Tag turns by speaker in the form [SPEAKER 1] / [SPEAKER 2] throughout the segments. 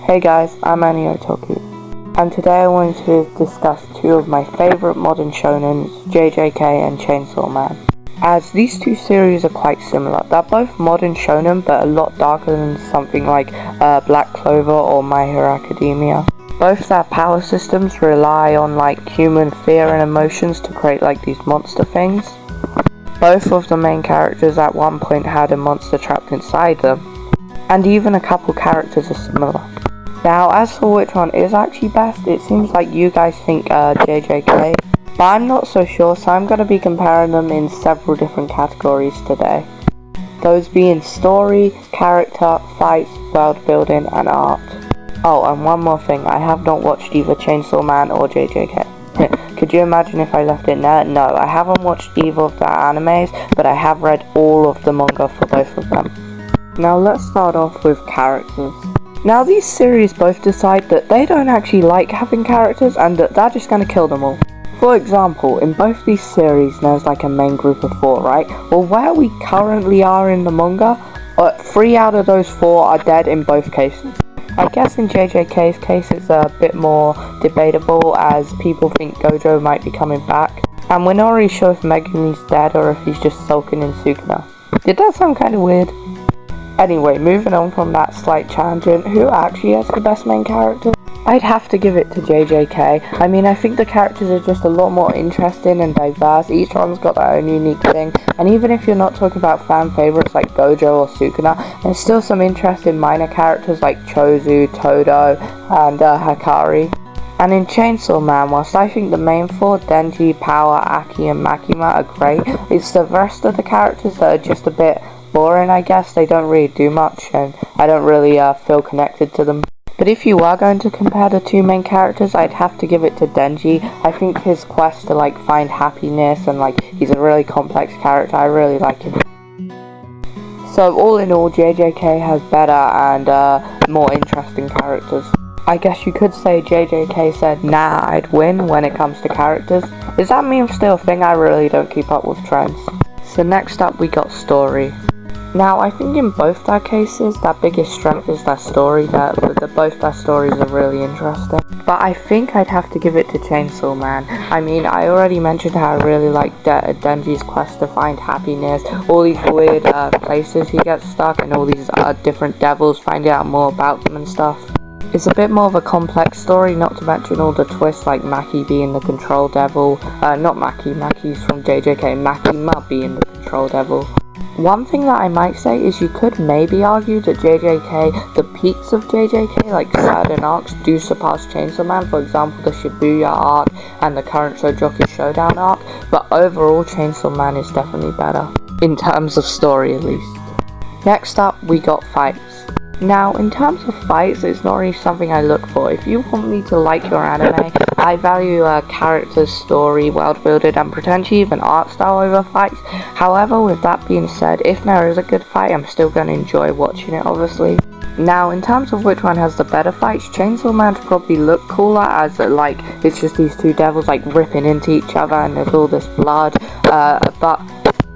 [SPEAKER 1] Hey guys, I'm Annie Otoku, and today I wanted to discuss two of my favourite modern shonens, JJK and Chainsaw Man. As these two series are quite similar, they're both modern shonen but a lot darker than something like Black Clover or My Hero Academia. Both their power systems rely on like human fear and emotions to create like these monster things. Both of the main characters at one point had a monster trapped inside them, and even a couple characters are similar. Now, as for which one is actually best, it seems like you guys think JJK, but I'm not so sure, so I'm going to be comparing them in several different categories today. Those being story, character, fights, world building, and art. Oh, and one more thing, I have not watched either Chainsaw Man or JJK. Could you imagine if I left it there? No, I haven't watched either of their animes, but I have read all of the manga for both of them. Now let's start off with characters. Now these series both decide that they don't actually like having characters and that they're just going to kill them all. For example, in both these series there's like a main group of 4, right? Well, where we currently are in the manga, 3 out of those 4 are dead in both cases. I guess in JJK's case it's a bit more debatable as people think Gojo might be coming back. And we're not really sure if Megumi's dead or if he's just sulking in Sukuna. Did that sound kind of weird? Anyway, moving on from that slight tangent, who actually has the best main character? I'd have to give it to JJK. I mean, I think the characters are just a lot more interesting and diverse. Each one's got their own unique thing. And even if you're not talking about fan favorites like Gojo or Sukuna, there's still some interesting minor characters like Chozu, Todo, and Hikari. And in Chainsaw Man, whilst I think the main 4, Denji, Power, Aki, and Makima are great, it's the rest of the characters that are just a bit boring, I guess. They don't really do much, and I don't really feel connected to them. But if you are going to compare the two main characters, I'd have to give it to Denji. I think his quest to like find happiness and like he's a really complex character. I really like him. So all in all, JJK has better and more interesting characters. I guess you could say JJK said, nah, I'd win when it comes to characters. Is that meme still a thing? I really don't keep up with trends. So next up we got story. Now, I think in both their cases, their biggest strength is their story, both their stories are really interesting. But I think I'd have to give it to Chainsaw Man. I mean, I already mentioned how I really like Denji's quest to find happiness, all these weird places he gets stuck, and all these different devils, finding out more about them and stuff. It's a bit more of a complex story, not to mention all the twists like Maki being the control devil, not Maki, Maki's from JJK, Makima being the control devil. One thing that I might say is you could maybe argue that JJK, the peaks of JJK, like certain arcs, do surpass Chainsaw Man, for example the Shibuya arc and the current Shojoku Showdown arc, but overall Chainsaw Man is definitely better, in terms of story at least. Next up we got fights. Now, in terms of fights, it's not really something I look for. If you want me to like your anime, I value characters, story, world building, and potentially even art style over fights. However, with that being said, if there is a good fight, I'm still going to enjoy watching it, obviously. Now, in terms of which one has the better fights, Chainsaw Man's probably look cooler as like it's just these two devils like ripping into each other and there's all this blood, but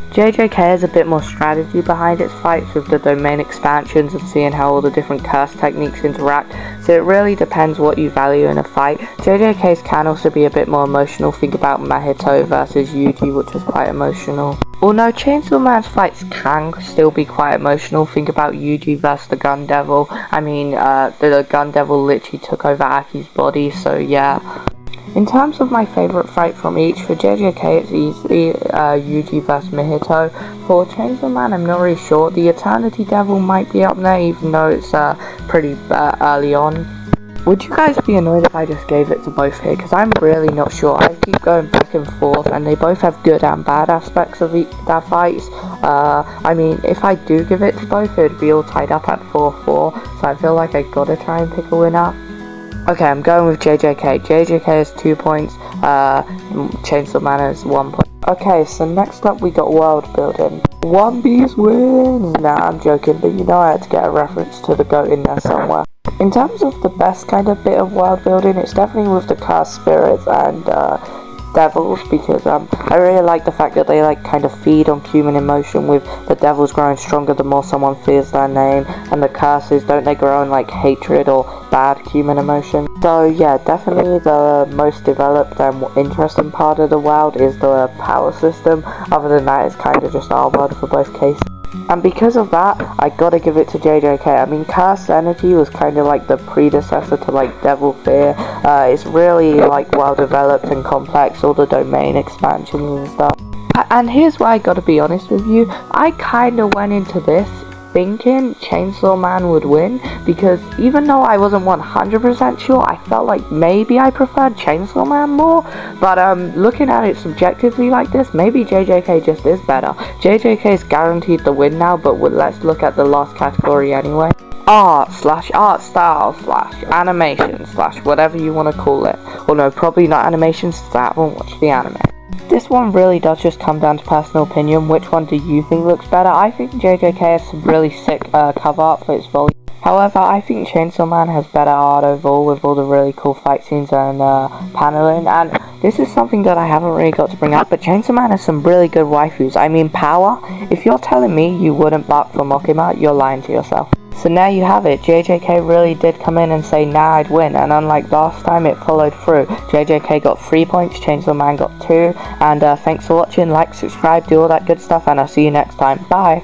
[SPEAKER 1] JJK has a bit more strategy behind its fights with the domain expansions and seeing how all the different curse techniques interact, so it really depends what you value in a fight. JJK's can also be a bit more emotional. Think about Mahito versus Yuji, which was quite emotional. Although Chainsaw Man's fights can still be quite emotional. Think about Yuji versus the Gun Devil. I mean, the Gun Devil literally took over Aki's body, so yeah. In terms of my favourite fight from each, for JJK it's easily Yuji vs Mahito. For Chainsaw Man I'm not really sure. The Eternity Devil might be up there even though it's pretty early on. Would you guys be annoyed if I just gave it to both here? Because I'm really not sure. I keep going back and forth and they both have good and bad aspects of their fights. I mean, if I do give it to both, it would be all tied up at 4-4. So I feel like I gotta try and pick a winner. Okay, I'm going with JJK. JJK has 2 points, Chainsaw Man has 1 point. Okay, so next up we got world building. One Piece wins! Nah, I'm joking, but you know I had to get a reference to the GOAT in there somewhere. In terms of the best kind of bit of world building, it's definitely with the cursed spirits and devils, because I really like the fact that they like kind of feed on human emotion, with the devils growing stronger the more someone fears their name, and the curses, don't they grow in like hatred or bad human emotion? So yeah, definitely the most developed and interesting part of the world is the power system. Other than that, it's kind of just our world for both cases. And because of that, I gotta give it to JJK. I mean, Curse Energy was kind of like the predecessor to like Devil Fear. It's really like well developed and complex, all the domain expansions and stuff. And here's why I gotta be honest with you, I kinda went into this thinking Chainsaw Man would win, because even though I wasn't 100% sure, I felt like maybe I preferred Chainsaw Man more. But looking at it subjectively like this, maybe JJK just is better. JJK is guaranteed the win now, but let's look at the last category anyway. Art style / animation / whatever you want to call it. Well, no, probably not animation, since I haven't watched the anime. This one really does just come down to personal opinion. Which one do you think looks better? I think JJK has some really sick cover art for its volume. However, I think Chainsaw Man has better art overall, with all the really cool fight scenes and paneling. And this is something that I haven't really got to bring up, but Chainsaw Man has some really good waifus. I mean, power. If you're telling me you wouldn't bark for Mokima, you're lying to yourself. So now you have it. JJK really did come in and say, nah, I'd win, and unlike last time, it followed through. JJK got 3 points, Chainsaw Man got 2, and thanks for watching. Like, subscribe, do all that good stuff, and I'll see you next time. Bye!